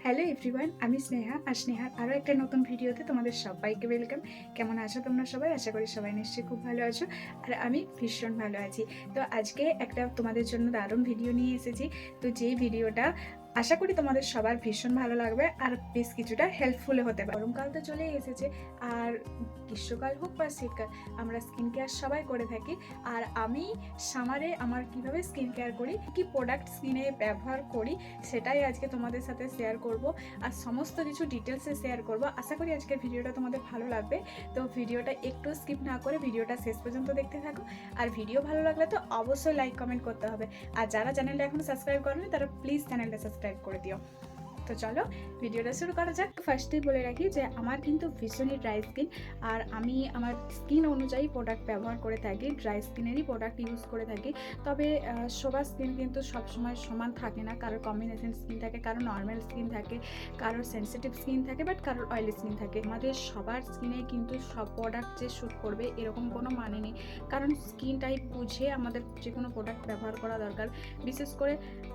Hello everyone, আমি স্নেহা। আর স্নেহার আরও একটা নতুন ভিডিওতে তোমাদের সবাইকে ওয়েলকাম। কেমন আছো তোমরা সবাই? আশা করি সবাই নিশ্চয়ই খুব ভালো আছো, আর আমি ভীষণ ভালো আছি। তো আজকে একটা তোমাদের জন্য দারুণ ভিডিও নিয়ে এসেছি। তো যেই ভিডিওটা আশা করি তোমাদের সবার ভীষণ ভালো লাগবে আর বেশ কিছুটা হেল্পফুলও হতে পারে। গরমকাল তো চলেই এসেছে, আর গ্রীষ্মকাল হোক বা শীতকাল আমরা স্কিন কেয়ার সবাই করে থাকি। আর আমি সামারে আমার কিভাবে স্কিন কেয়ার করি, কি প্রোডাক্ট স্কিনে ব্যবহার করি, সেটাই আজকে তোমাদের সাথে শেয়ার করব। আর সমস্ত কিছু ডিটেলসে শেয়ার করব। আশা করি আজকের ভিডিওটা তোমাদের ভালো লাগবে। তো ভিডিওটা একটু স্কিপ না করে ভিডিওটা শেষ পর্যন্ত দেখতে থাকো। আর ভিডিও ভালো লাগলে তো অবশ্যই লাইক কমেন্ট করতে হবে। আর যারা চ্যানেলটা এখনো সাবস্ক্রাইব করেনি তারা প্লিজ চ্যানেলটা সাবস্ক্রাইব করে দিও। তো চলো ভিডিওটা শুরু করা যাক। ফার্স্টেই বলে রাখি যে আমার কিন্তু ভীষণই ড্রাই স্কিন, আর আমি আমার স্কিন অনুযায়ী প্রোডাক্ট ব্যবহার করে থাকি, ড্রাই স্কিনেরই প্রোডাক্ট ইউজ করে থাকি। তবে সবার স্কিন কিন্তু সবসময় সমান থাকে না, কারোর কম্বিনেশন স্কিন থাকে, কারোর নর্মাল স্কিন থাকে, কারোর সেন্সিটিভ স্কিন থাকে, বাট কারোর অয়েলি স্কিন থাকে। আমাদের সবার স্কিনে কিন্তু সব প্রোডাক্ট যে শ্যুট করবে এরকম কোনো মানে নেই, কারণ স্কিন টাইপ বুঝে আমাদের যে কোনো প্রোডাক্ট ব্যবহার করা দরকার। বিশেষ করে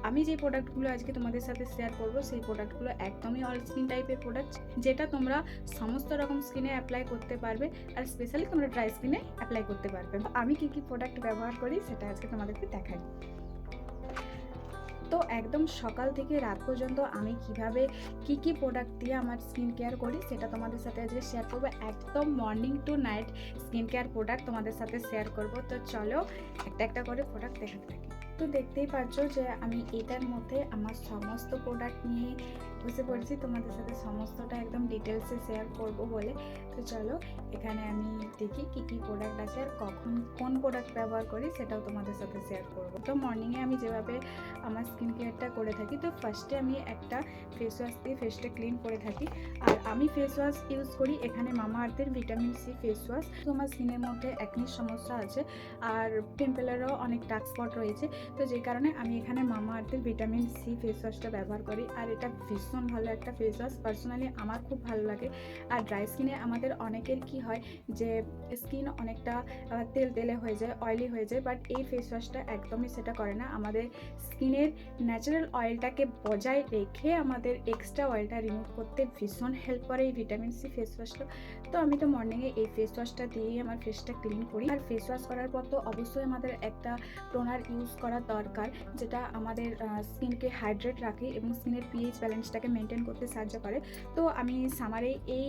আমি যে প্রোডাক্টগুলো আজকে তোমাদের সাথে শেয়ার করবো সেই প্রোডাক্টগুলো একদমই অল স্কিন টাইপের প্রোডাক্ট, যেটা তোমরা সমস্ত রকম স্কিনে অ্যাপ্লাই করতে পারবে, আর স্পেশালি তোমরা ড্রাই স্কিনে অ্যাপ্লাই করতে পারবে। আমি কি কি প্রোডাক্ট ব্যবহার করি সেটা আজকে তোমাদেরকে দেখাই। তো একদম সকাল থেকে রাত পর্যন্ত আমি কিভাবে কি কি প্রোডাক্ট দিয়ে আমার স্কিন কেয়ার করি সেটা তোমাদের সাথে আজকে শেয়ার করবো। একদম morning to night skin care product তোমাদের সাথে শেয়ার করব। তো চলো একটা একটা করে প্রোডাক্ট দেখাতে থাকি। তো দেখতেই পাচ্ছ যে আমি এটার মধ্যে আমার সমস্ত প্রোডাক্ট নিয়ে বুঝতে পড়েছি, তোমাদের সাথে সমস্তটা একদম ডিটেলসে শেয়ার করব বলে। তো চলো এখানে আমি দেখি কি কি প্রোডাক্ট আছে আর কখন কোন প্রোডাক্ট ব্যবহার করি সেটাও তোমাদের সাথে শেয়ার করব। তো মর্নিংয়ে আমি যেভাবে আমার স্কিন কেয়ারটা করে থাকি, তো ফার্স্টে আমি একটা ফেস ওয়াশ দিয়ে ফেসটা ক্লিন করে থাকি। আর আমি ফেস ওয়াশ ইউজ করি এখানে মামা আর্থের ভিটামিন সি ফেস ওয়াশ। তো আমার স্কিনের মধ্যে একনির সমস্যা আছে আর পিম্পলেরও অনেক ডার্ক স্পট রয়েছে, তো যে কারণে আমি এখানে মামা আর্থের ভিটামিন সি ফেস ওয়াশটা ব্যবহার করি। আর এটা ভীষণ ভালো একটা ফেস ওয়াশ, পার্সোনালি আমার খুব ভালো লাগে। আর ড্রাই স্কিনে আমাদের অনেকের কি হয় যে স্কিন অনেকটা তেল তেলে হয়ে যায়, অয়েলি হয়ে যায়, বাট এই ফেস ওয়াশটা একদমই সেটা করে না। আমাদের স্কিনের ন্যাচারাল অয়েলটাকে বজায় রেখে আমাদের এক্সট্রা অয়েলটা রিমুভ করতে ভীষণ হেল্প করে এই ভিটামিন সি ফেস ওয়াশটা। তো আমি তো মর্নিংয়ে এই ফেস ওয়াশটা দিয়েই আমার ফেসটা ক্লিন করি। আর ফেস ওয়াশ করার পর তো অবশ্যই আমাদের একটা টোনার ইউজ করা দরকার, যেটা আমাদের স্কিনকে হাইড্রেট রাখে এবং স্কিনের পিএইচ ব্যালেন্সটাকে মেনটেন করতে সাহায্য করে। তো আমি সামারে এই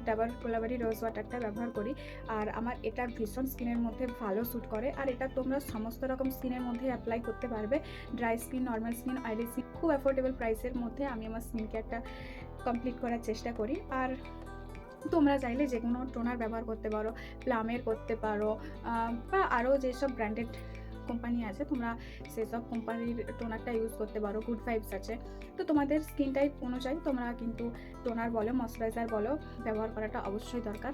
ডাবর কোলাবারি রোজ ওয়াটারটা ব্যবহার করি, আর আমার এটা ভীষণ স্কিনের মধ্যে ভালো স্যুট করে। আর এটা তোমরা সমস্ত রকম স্কিনের মধ্যে অ্যাপ্লাই করতে পারবে, dry skin, normal skin, oily skin. খুব অ্যাফোর্ডেবল প্রাইসের মধ্যে আমি আমার স্কিন কেয়ারটা কমপ্লিট করার চেষ্টা করি। আর তোমরা চাইলে যে কোনো টোনার ব্যবহার করতে পারো, প্লামের করতে পারো, বা আরও যেসব ব্র্যান্ডেড কোম্পানি আছে তোমরা সেসব কোম্পানির টোনারটা ইউজ করতে পারো। গুড ভাইবস আছে। তো তোমাদের স্কিন টাইপ অনুযায়ী তোমরা কিন্তু টোনার বলো, ময়শ্চারাইজার বলো, ব্যবহার করাটা অবশ্যই দরকার।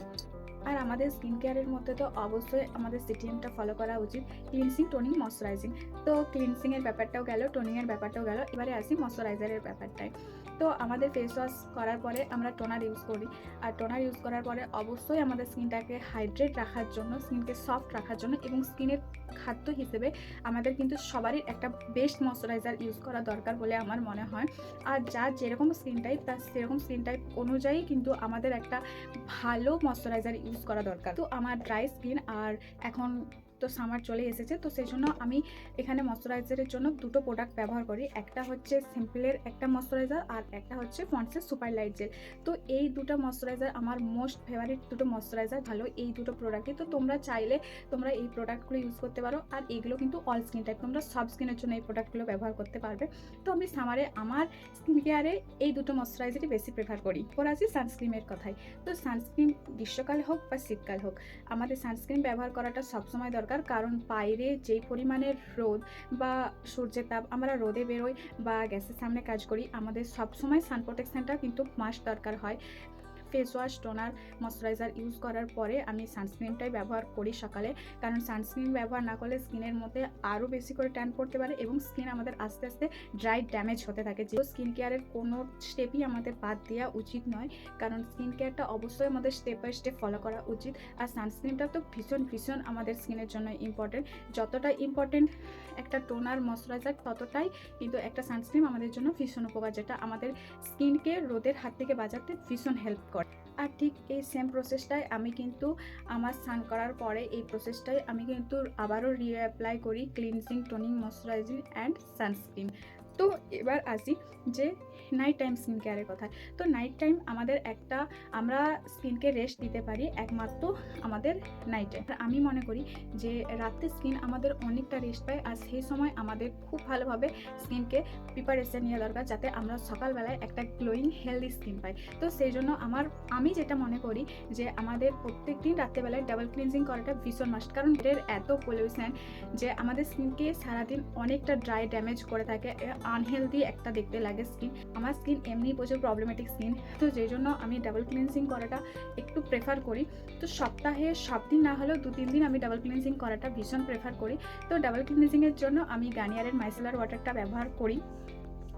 আর আমাদের স্কিন কেয়ারের মধ্যে তো অবশ্যই আমাদের সিটিএমটা ফলো করা উচিত, ক্লিনসিং, টোনিং, ময়শ্চারাইজিং। তো ক্লিনসিংয়ের ব্যাপারটাও গেল, টোনিংয়ের ব্যাপারটাও গেল, এবারে আসি ময়শ্চারাইজারের ব্যাপারটায়। তো আমাদের ফেস ওয়াশ করার পরে আমরা টোনার ইউজ করি, আর টোনার ইউজ করার পরে অবশ্যই আমাদের স্কিনটাকে হাইড্রেট রাখার জন্য, স্কিনকে সফট রাখার জন্য এবং স্কিনের খাদ্য হিসেবে আমাদের কিন্তু সবারই একটা বেস্ট ময়শ্চারাইজার ইউজ করা দরকার বলে আমার মনে হয়। আর যার যেরকম স্কিন টাইপ তার সেরকম স্কিন টাইপ অনুযায়ী কিন্তু আমাদের একটা ভালো ময়শ্চারাইজার ইউজ করা দরকার। তো আমার ড্রাই স্কিন, আর এখন তো সামার চলে এসেছে, তো সেই জন্য আমি এখানে ময়শ্চারাইজারের জন্য দুটো প্রোডাক্ট ব্যবহার করি। একটা হচ্ছে সিম্পলের একটা ময়শ্চারাইজার, আর একটা হচ্ছে পন্ডসের সুপার লাইট জেল। তো এই দুটো ময়শ্চারাইজার আমার মোস্ট ফেভারিট দুটো ময়শ্চারাইজার, ভালো এই দুটো প্রোডাক্টই। তো তোমরা চাইলে তোমরা এই প্রোডাক্টগুলো ইউজ করতে পারো। আর এগুলো কিন্তু অল স্কিন টাইপ, তোমরা সব স্কিনের জন্য এই প্রোডাক্টগুলো ব্যবহার করতে পারবে। তো আমি সামারে আমার স্কিন কেয়ারে এই দুটো ময়শ্চারাইজারই বেশি প্রেফার করি। পর আসি সানস্ক্রিনের কথায়। তো সানস্ক্রিন গ্রীষ্মকাল হোক বা শীতকাল হোক আমাদের সানস্ক্রিন ব্যবহার করাটা সবসময় দরকার, কারণ বাইরে যেই পরিমাণের রোদ বা সূর্যের তাপ, আমরা রোদে বেরোই বা গ্যাসের সামনে কাজ করি, আমাদের সবসময় সান প্রোটেকশনটা কিন্তু মাস্ট দরকার হয়। Face wash, toner, moisturiser use করার পরে আমি সানস্ক্রিনটাই ব্যবহার করি সকালে, কারণ সানস্ক্রিন ব্যবহার না করলে স্কিনের মধ্যে আরও বেশি করে ট্যান পড়তে পারে এবং স্কিন আমাদের আস্তে আস্তে ড্রাই ড্যামেজ হতে থাকে। যে স্কিন কেয়ারের কোনো স্টেপই আমাদের বাদ দেওয়া উচিত নয়, কারণ স্কিন কেয়ারটা অবশ্যই আমাদের স্টেপ বাই স্টেপ ফলো করা উচিত। আর সানস্ক্রিনটা তো ভীষণ ভীষণ আমাদের স্কিনের জন্য ইম্পর্টেন্ট। যতটা ইম্পর্টেন্ট একটা টোনার, ময়শ্চারাইজার, ততটাই কিন্তু একটা সানস্ক্রিন আমাদের জন্য ভীষণ উপকার, যেটা আমাদের স্কিনকে রোদের হাত থেকে বাঁচাতে ভীষণ হেল্প করে। আর ঠিক এই সেম প্রসেসটাই আমি কিন্তু আমার স্নান করার পরে এই প্রসেসটাই আমি কিন্তু আবারও রিঅ্যাপ্লাই করি, cleansing, toning, moisturising and sunscreen. তো এবার আসি যে নাইট টাইম স্কিন কেয়ারের কথা। তো নাইট টাইম আমরা স্কিনকে রেস্ট দিতে পারি একমাত্র আমাদের নাইটে। আমি মনে করি যে রাতে স্কিন আমাদের অনেকটা রেস্ট পায়, আর সেই সময় আমাদের খুব ভালোভাবে স্কিনকে প্রিপারেশন নেওয়া দরকার, যাতে আমরা সকালবেলায় একটা গ্লোয়িং হেলদি স্কিন পাই। তো সেই জন্য আমি যেটা মনে করি যে আমাদের প্রত্যেক দিন রাত্রেবেলায় ডাবল ক্লিনজিং করাটা ভীষণ মাস্ট, কারণ এর এত পলিউশন যে আমাদের স্কিনকে সারাদিন অনেকটা ড্রাই ড্যামেজ করে থাকে, আনহেলদি একটা দেখতে লাগে স্কিন। আমার স্কিন এমনি প্রচুর প্রবলেমেটিক স্কিন, তো যেই জন্য আমি ডাবল ক্লিনজিং করাটা একটু প্রেফার করি। তো সপ্তাহে সব দিন না হলেও 2-3 দিন আমি ডাবল ক্লিনজিং করাটা ভীষণ প্রেফার করি। তো ডাবল ক্লিনজিংয়ের জন্য আমি গার্নিয়ারের মাইসেলার ওয়াটারটা ব্যবহার করি।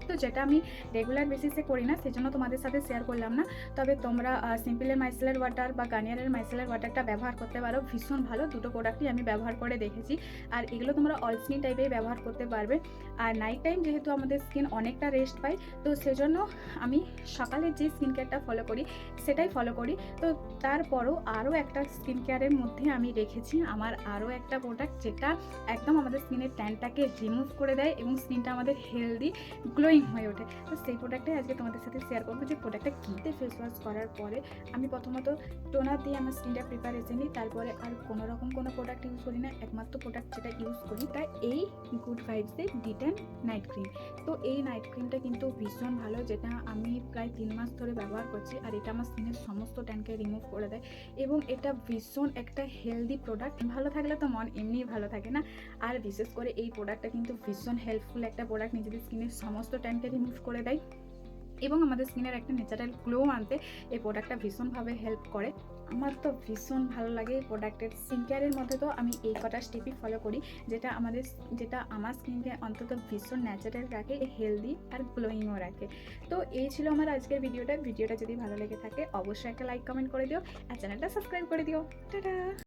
তো যেটা আমি রেগুলার বেসিসে করি না, সেজন্য তোমাদের সাথে শেয়ার করলাম না। তবে তোমরা সিম্পলের মাইসেলার ওয়াটার বা গার্নিয়ারের মাইসেলার ওয়াটারটা ব্যবহার করতে পারো, ভীষণ ভালো। দুটো প্রোডাক্টই আমি ব্যবহার করে দেখেছি, আর এগুলো তোমরা অল স্কিন টাইপেই ব্যবহার করতে পারবে। আর নাইট টাইম যেহেতু আমাদের স্কিন অনেকটা রেস্ট পায়, তো সেজন্য আমি সকালে যে স্কিন কেয়ারটা ফলো করি সেটাই ফলো করি। তো তারপরও আরও একটা স্কিন কেয়ারের মধ্যে আমি রেখেছি আমার আরও একটা প্রোডাক্ট, যেটা একদম আমাদের স্কিনের ট্যানটাকে রিমুভ করে দেয় এবং স্কিনটা আমাদের হেলদি গ্লোয়িং হয়ে ওঠে। তো সেই প্রোডাক্টটাই আজকে তোমাদের সাথে শেয়ার করবো যে প্রোডাক্টটা কীতে। ফেস ওয়াশ করার পরে আমি প্রথমত টোনার দিয়ে আমার স্কিনটা প্রিপারেশন নিই, তারপরে আর কোনো রকম কোনো প্রোডাক্ট ইউজ করি না। একমাত্র প্রোডাক্ট যেটা ইউজ করি তা এই গুড ভাইবসের ডিটেন নাইট ক্রিম। তো এই নাইট ক্রিমটা কিন্তু ভীষণ ভালো, যেটা আমি প্রায় 3 মাস ধরে ব্যবহার করছি, আর এটা আমার স্কিনের সমস্ত ট্যানকে রিমুভ করে দেয় এবং এটা ভীষণ একটা হেলদি প্রোডাক্ট। ভালো থাকলে তো মন এমনিই ভালো থাকে না, আর বিশেষ করে এই প্রোডাক্টটা কিন্তু ভীষণ হেল্পফুল একটা প্রোডাক্ট, নিজেদের স্কিনের সমস্ত ট্যানকে রিমুভ করে দেয় এবং আমাদের স্কিনের একটা ন্যাচারাল গ্লো আনতে এই প্রোডাক্টটা ভীষণভাবে হেল্প করে। আমার তো ভীষণ ভালো লাগে এই প্রোডাক্টের। স্কিন কেয়ারের মধ্যে তো আমি এই কটা স্টেপই ফলো করি, যেটা আমার স্কিনকে অন্তত ভীষণ ন্যাচারাল রাখে, হেলদি আর গ্লোয়িংও রাখে। তো এই ছিল আমার আজকের ভিডিওটা যদি ভালো লেগে থাকে অবশ্যই একটা লাইক কমেন্ট করে দিও আর চ্যানেলটা সাবস্ক্রাইব করে দিও। টাটা।